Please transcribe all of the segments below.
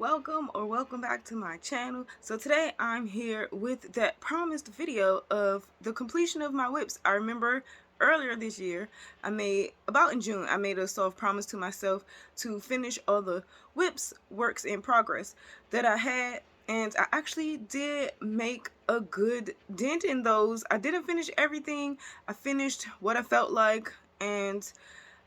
Welcome back to my channel. So today I'm here with that promised video of the completion of my whips. I remember earlier this year, about in June, I made a soft promise to myself to finish all the whips works in progress that I had, and I actually did make a good dent in those. I didn't finish everything. I finished what I felt like, and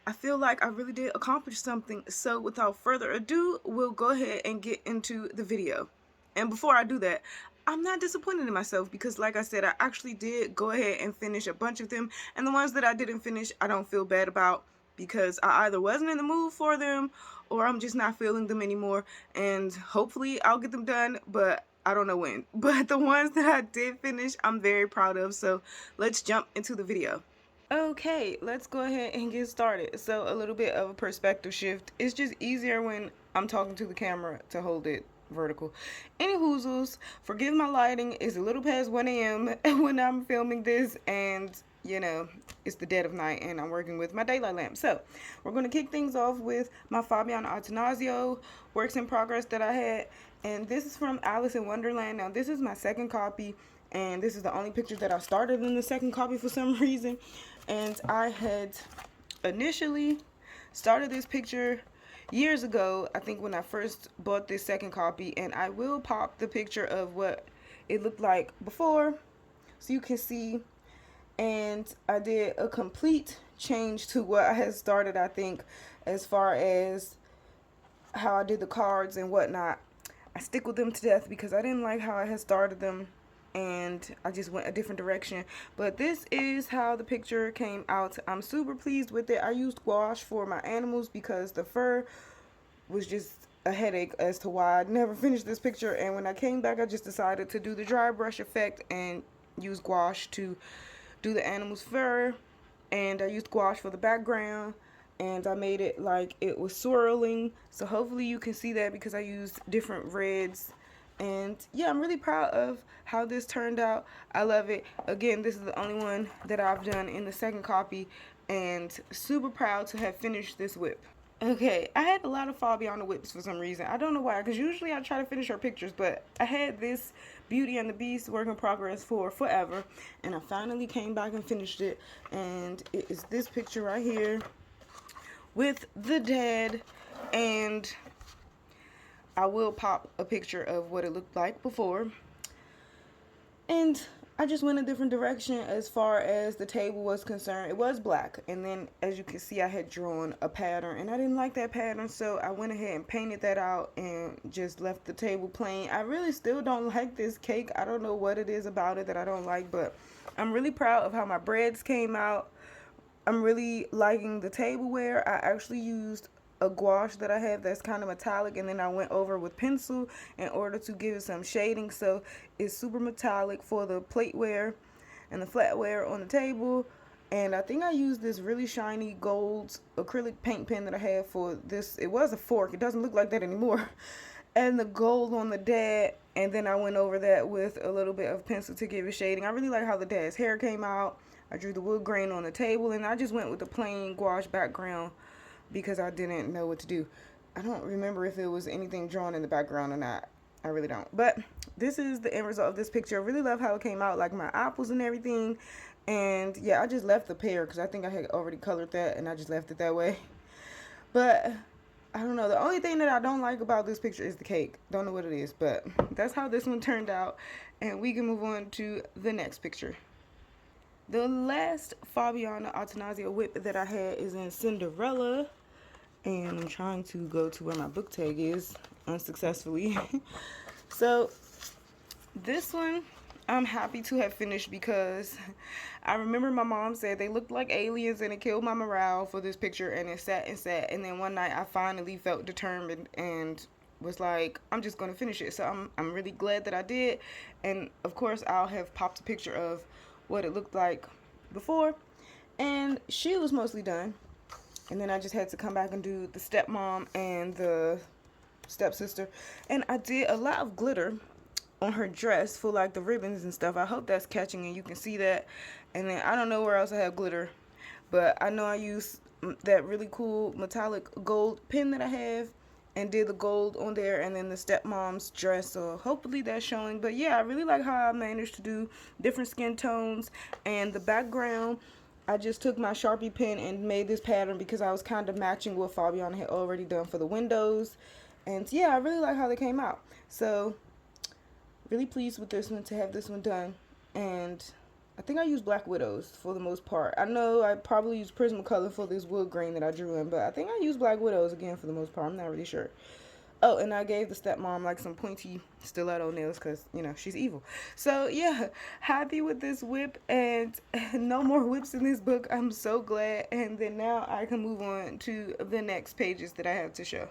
I feel like I really did accomplish something. So without further ado, we'll go ahead and get into the video. And before I do that, I'm not disappointed in myself because, like I said, I actually did go ahead and finish a bunch of them. And the ones that I didn't finish, I don't feel bad about because I either wasn't in the mood for them or I'm just not feeling them anymore. And hopefully I'll get them done, but I don't know when. But the ones that I did finish, I'm very proud of. So let's jump into the video. Okay, let's go ahead and get started. So a little bit of a perspective shift. It's just easier when I'm talking to the camera to hold it vertical. Any hoozles, forgive my lighting. It's a little past 1 a.m. when I'm filming this, and you know, it's the dead of night and I'm working with my daylight lamp. So we're going to kick things off with my Fabiano Attanasio works in progress that I had, and this is from Alice in Wonderland. Now this is my second copy, and this is the only picture that I started in the second copy for some reason. And I had initially started this picture years ago, I think when I first bought this second copy, and I will pop the picture of what it looked like before so you can see. And I did a complete change to what I had started, I think, as far as how I did the cards and whatnot. I stick with them to death because I didn't like how I had started them, and I just went a different direction. But this is how the picture came out. I'm super pleased with it. I used gouache for my animals because the fur was just a headache as to why I never finished this picture. And when I came back, I just decided to do the dry brush effect and use gouache to do the animal's fur. And I used gouache for the background, and I made it like it was swirling. So hopefully you can see that because I used different reds. And yeah, I'm really proud of how this turned out. I love it. Again, this is the only one that I've done in the second copy, and super proud to have finished this whip. Okay, I had a lot of Fabiano whips for some reason. I don't know why, because usually I try to finish her pictures, but I had this Beauty and the Beast work in progress for forever, and I finally came back and finished it, and it is this picture right here with the dad, and I will pop a picture of what it looked like before. And I just went a different direction as far as the table was concerned. It was black, and then as you can see, I had drawn a pattern, and I didn't like that pattern, so I went ahead and painted that out and just left the table plain. I really still don't like this cake. I don't know what it is about it that I don't like, but I'm really proud of how my breads came out. I'm really liking the tableware. I actually used a gouache that I have that's kind of metallic, and then I went over with pencil in order to give it some shading, so it's super metallic for the plateware and the flatware on the table. And I think I used this really shiny gold acrylic paint pen that I have for this. It was a fork. It doesn't look like that anymore. And the gold on the dad, and then I went over that with a little bit of pencil to give it shading. I really like how the dad's hair came out. I drew the wood grain on the table, and I just went with the plain gouache background because I didn't know what to do. I don't remember if it was anything drawn in the background or not. I really don't. But this is the end result of this picture. I really love how it came out, like my apples and everything. And yeah, I just left the pear because I think I had already colored that, and I just left it that way. But I don't know. The only thing that I don't like about this picture is the cake. Don't know what it is, but that's how this one turned out. And we can move on to the next picture. The last Fabiano Attanasio whip that I had is in Cinderella. And I'm trying to go to where my book tag is unsuccessfully. So this one I'm happy to have finished because I remember my mom said they looked like aliens and it killed my morale for this picture, and it sat and sat, and then one night I finally felt determined and was like, I'm just going to finish it. So I'm really glad that I did. And of course I'll have popped a picture of what it looked like before, and she was mostly done. And then I just had to come back and do the stepmom and the stepsister. And I did a lot of glitter on her dress for like the ribbons and stuff. I hope that's catching and you can see that. And then I don't know where else I have glitter, but I know I use that really cool metallic gold pen that I have. and did the gold on there, and then the stepmom's dress, so hopefully that's showing. But yeah, I really like how I managed to do different skin tones. And the background, I just took my Sharpie pen and made this pattern because I was kind of matching what Fabian had already done for the windows. And yeah, I really like how they came out. So really pleased with this one, to have this one done. And I think I used Black Widows for the most part. I know I probably used Prismacolor for this wood grain that I drew in, but I think I used Black Widows again for the most part. I'm not really sure. Oh, and I gave the stepmom like some pointy stiletto nails because, you know, she's evil. So yeah, happy with this whip, and no more whips in this book. I'm so glad. And then now I can move on to the next pages that I have to show.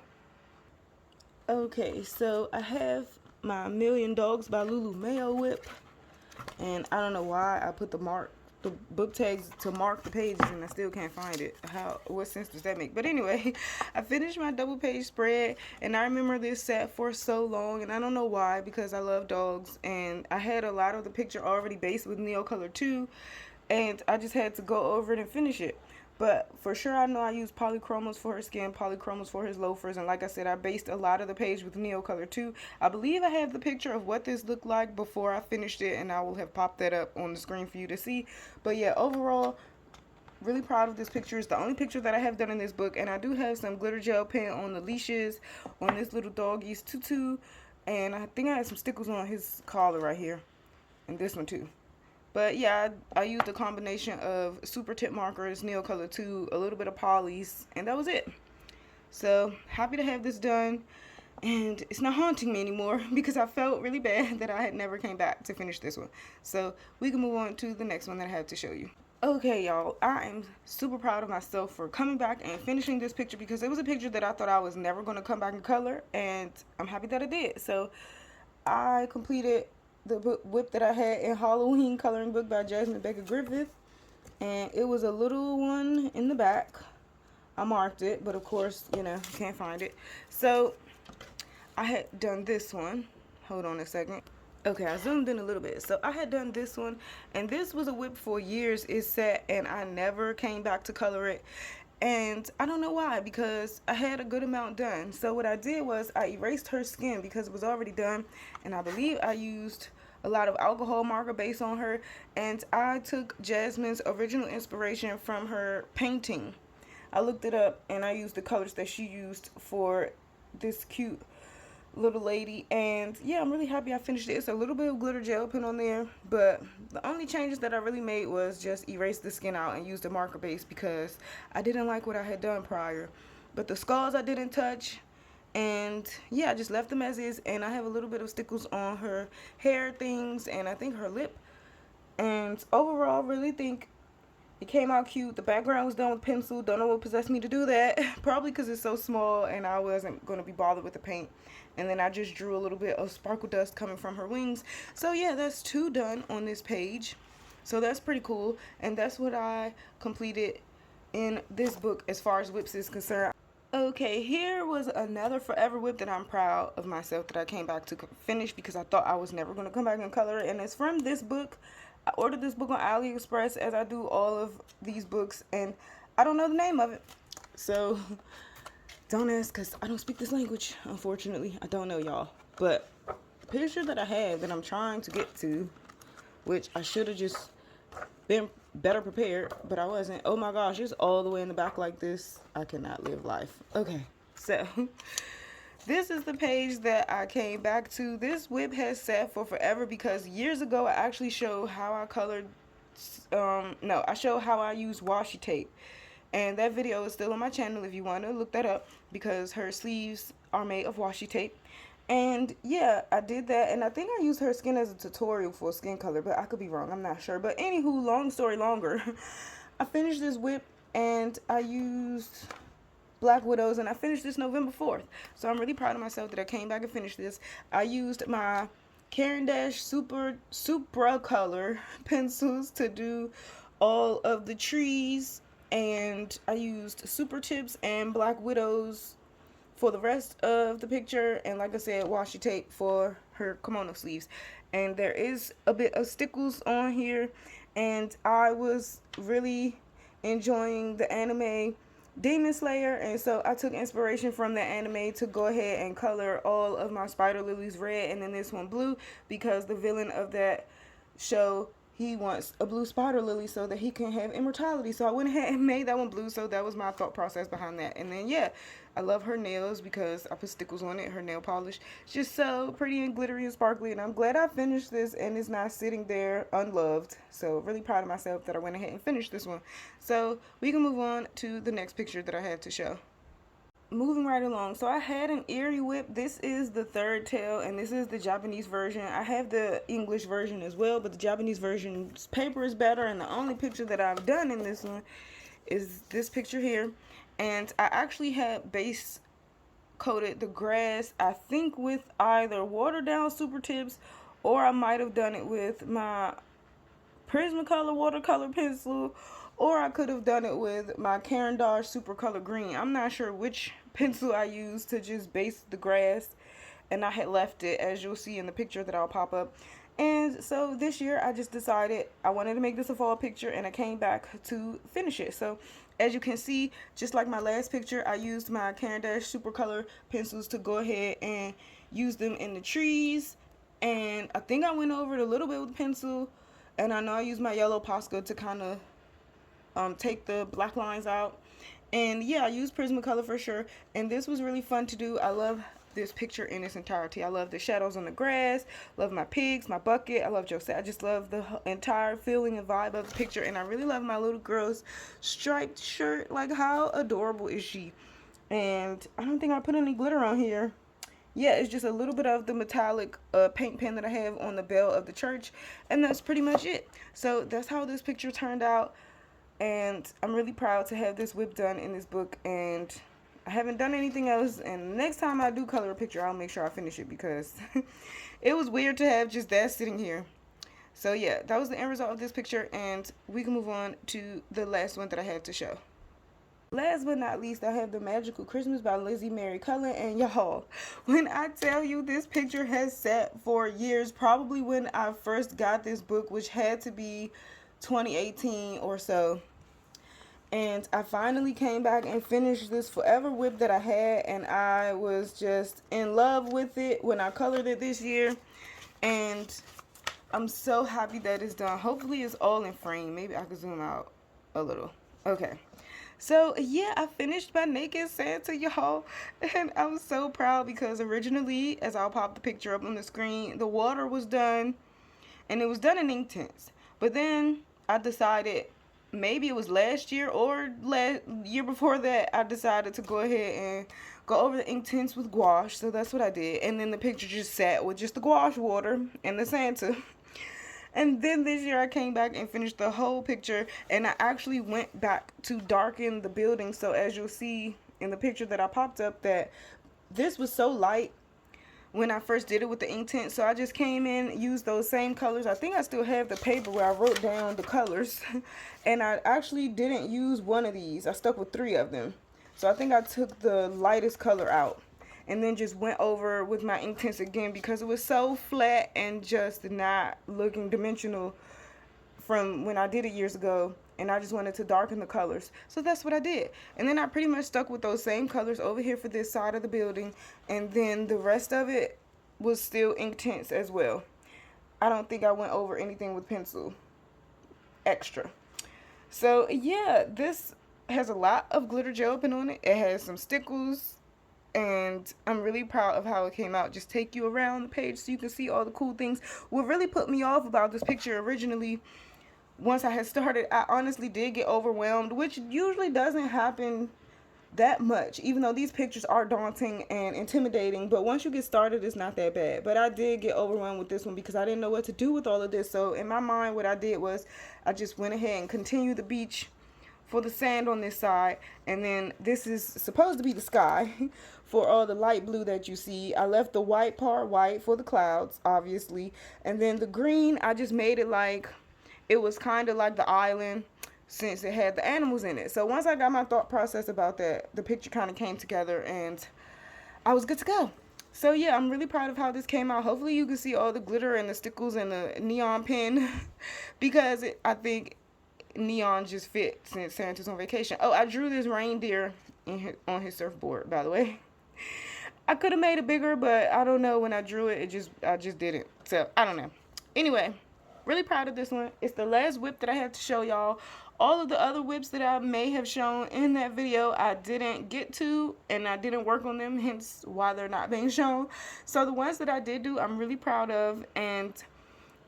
Okay, so I have my Million Dogs by Lulu Mayo whip, and I don't know why I put the book tags to mark the pages, and I still can't find it. What sense does that make? But anyway, I finished my double page spread, and I remember this set for so long, and I don't know why, because I love dogs, and I had a lot of the picture already based with Neocolor 2, and I just had to go over it and finish it. But for sure, I know I used polychromos for her skin, polychromos for his loafers, and like I said, I based a lot of the page with Neocolor 2. I believe I have the picture of what this looked like before I finished it, and I will have popped that up on the screen for you to see. But yeah, overall, really proud of this picture. It's the only picture that I have done in this book, and I do have some glitter gel pen on the leashes on this little doggy's tutu, and I think I had some stickers on his collar right here, and this one too. But yeah, I used a combination of super tip markers, Neocolor 2, a little bit of polys, and that was it. So happy to have this done, and it's not haunting me anymore because I felt really bad that I had never came back to finish this one. So we can move on to the next one that I have to show you. Okay, y'all, I am super proud of myself for coming back and finishing this picture because it was a picture that I thought I was never going to come back in color, and I'm happy that I did. So I completed the whip that I had in Halloween coloring book by Jasmine Baker Griffith, and it was a little one in the back. I marked it, but of course, you know, you can't find it. So I had done this one. Hold on a second. Okay, I zoomed in a little bit. So I had done this one, and this was a whip for years. It sat, and I never came back to color it. And I don't know why, because I had a good amount done. So what I did was I erased her skin because it was already done, and I believe I used a lot of alcohol marker base on her, and I took Jasmine's original inspiration from her painting. I looked it up, and I used the colors that she used for this cute little lady, and yeah, I'm really happy I finished it. It's a little bit of glitter gel pen on there, but the only changes that I really made was just erase the skin out and use the marker base because I didn't like what I had done prior. But the skulls I didn't touch, and yeah, I just left them as is, and I have a little bit of stickles on her hair things and I think her lip. And overall, really think it came out cute. The background was done with pencil. Don't know what possessed me to do that. Probably because it's so small and I wasn't going to be bothered with the paint. And then I just drew a little bit of sparkle dust coming from her wings. So yeah, that's 2 done on this page. So that's pretty cool. And that's what I completed in this book as far as whips is concerned. Okay, here was another forever whip that I'm proud of myself that I came back to finish because I thought I was never going to come back and color it. And it's from this book. I ordered this book on AliExpress, as I do all of these books, and I don't know the name of it. So don't ask, because I don't speak this language, unfortunately. I don't know, y'all. But the picture that I have that I'm trying to get to, which I should have just been better prepared, but I wasn't. Oh my gosh, it's all the way in the back like this. I cannot live life. Okay, so this is the page that I came back to. This whip has sat for forever because years ago I actually showed how I colored, I showed how I used washi tape. And that video is still on my channel if you want to look that up because her sleeves are made of washi tape. And yeah, I did that, and I think I used her skin as a tutorial for skin color, but I could be wrong, I'm not sure. But anywho, long story longer, I finished this whip and I used Black Widows, and I finished this November 4th. So I'm really proud of myself that I came back and finished this. I used my Caran d'Ache Supra Color pencils to do all of the trees, and I used Super Tips and Black Widows for the rest of the picture, and like I said, washi tape for her kimono sleeves. And there is a bit of stickles on here, and I was really enjoying the anime Demon Slayer, and so I took inspiration from that anime to go ahead and color all of my spider lilies red and then this one blue, because the villain of that show, he wants a blue spider lily so that he can have immortality. So I went ahead and made that one blue. So that was my thought process behind that. And then yeah, I love her nails because I put stickles on it. Her nail polish, it's just so pretty and glittery and sparkly. And I'm glad I finished this and it's not sitting there unloved. So really proud of myself that I went ahead and finished this one. So we can move on to the next picture that I had to show. Moving right along, so I had an Eerie Whip. This is the third tale, and this is the Japanese version. I have the English version as well, but the Japanese version's paper is better, and the only picture that I've done in this one is this picture here. And I actually had base coated the grass, I think with either watered down super tips, or I might have done it with my Prismacolor watercolor pencil, or I could have done it with my Caran d'Ache Super Color Green. I'm not sure which pencil I used to just base the grass, and I had left it, as you'll see in the picture that I'll pop up. And so this year I just decided I wanted to make this a fall picture, and I came back to finish it. So as you can see, just like my last picture, I used my Caran d'Ache Super Color pencils to go ahead and use them in the trees. And I think I went over it a little bit with pencil, and I know I used my yellow Posca to kind of take the black lines out. And yeah, I used Prismacolor for sure, and this was really fun to do. I love this picture in its entirety. I love the shadows on the grass, love my pigs, my bucket, I love Josette. I just love the entire feeling and vibe of the picture, and I really love my little girl's striped shirt. Like, how adorable is she? And I don't think I put any glitter on here. Yeah, it's just a little bit of the metallic paint pen that I have on the bell of the church, and that's pretty much it. So that's how this picture turned out, and I'm really proud to have this whip done in this book, and I haven't done anything else, and next time I do color a picture, I'll make sure I finish it, because it was weird to have just that sitting here. So yeah, that was the end result of this picture, and we can move on to the last one that I had to show. Last but not least, I have The Magical Christmas by Lizzie Mary Cullen. And y'all, when I tell you this picture has sat for years, probably when I first got this book, which had to be 2018 or so, and I finally came back and finished this forever whip that I had, and I was just in love with it when I colored it this year, and I'm so happy that it's done. Hopefully it's all in frame. Maybe I can zoom out a little. Okay. So yeah, I finished my Naked Santa, y'all, and I was so proud because originally, as I'll pop the picture up on the screen, the water was done, and it was done in ink tints. But then I decided, maybe it was last year or year before that, I decided to go ahead and go over the ink tints with gouache. So that's what I did, and then the picture just sat with just the gouache water and the Santa. And then this year I came back and finished the whole picture, and I actually went back to darken the building. So as you'll see in the picture that I popped up, that this was so light when I first did it with the ink tint. So I just came in, used those same colors. I think I still have the paper where I wrote down the colors. And I actually didn't use one of these. I stuck with 3 of them. So I think I took the lightest color out, and then just went over with my ink tints again because it was so flat and just not looking dimensional from when I did it years ago, and I just wanted to darken the colors. So that's what I did. And then I pretty much stuck with those same colors over here for this side of the building, and then the rest of it was still ink tints as well. I don't think I went over anything with pencil extra. So yeah, this has a lot of glitter gel pen on it. It has some stickles, and I'm really proud of how it came out. Just take you around the page so you can see all the cool things. What really put me off about this picture originally, once I had started, I honestly did get overwhelmed, which usually doesn't happen that much, even though these pictures are daunting and intimidating. But once you get started, it's not that bad. But I did get overwhelmed with this one because I didn't know what to do with all of this. So in my mind, what I did was I just went ahead and continued the beach for the sand on this side, and then this is supposed to be the sky for all the light blue that you see. I left the white part white for the clouds, obviously, and then the green, I just made it like it was kind of like the island, since it had the animals in it. So once I got my thought process about that, the picture kind of came together, and I was good to go. So yeah, I'm really proud of how this came out. Hopefully you can see all the glitter and the stickles and the neon pen because I think neon just fit since Santa's on vacation. Oh, I drew this reindeer on his surfboard, by the way. I could have made it bigger, but I don't know, when I drew it, I just didn't. So, I don't know. Anyway, really proud of this one. It's the last whip that I have to show y'all. All of the other whips that I may have shown in that video, I didn't get to, and I didn't work on them, hence why they're not being shown. So the ones that I did do, I'm really proud of, and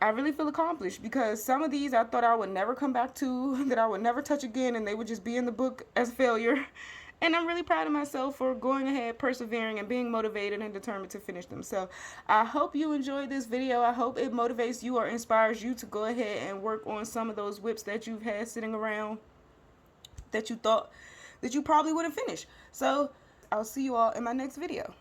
I really feel accomplished, because some of these I thought I would never come back to, that I would never touch again, and they would just be in the book as failure. And I'm really proud of myself for going ahead, persevering, and being motivated and determined to finish them. So I hope you enjoyed this video. I hope it motivates you or inspires you to go ahead and work on some of those whips that you've had sitting around that you thought that you probably wouldn't finish. So I'll see you all in my next video.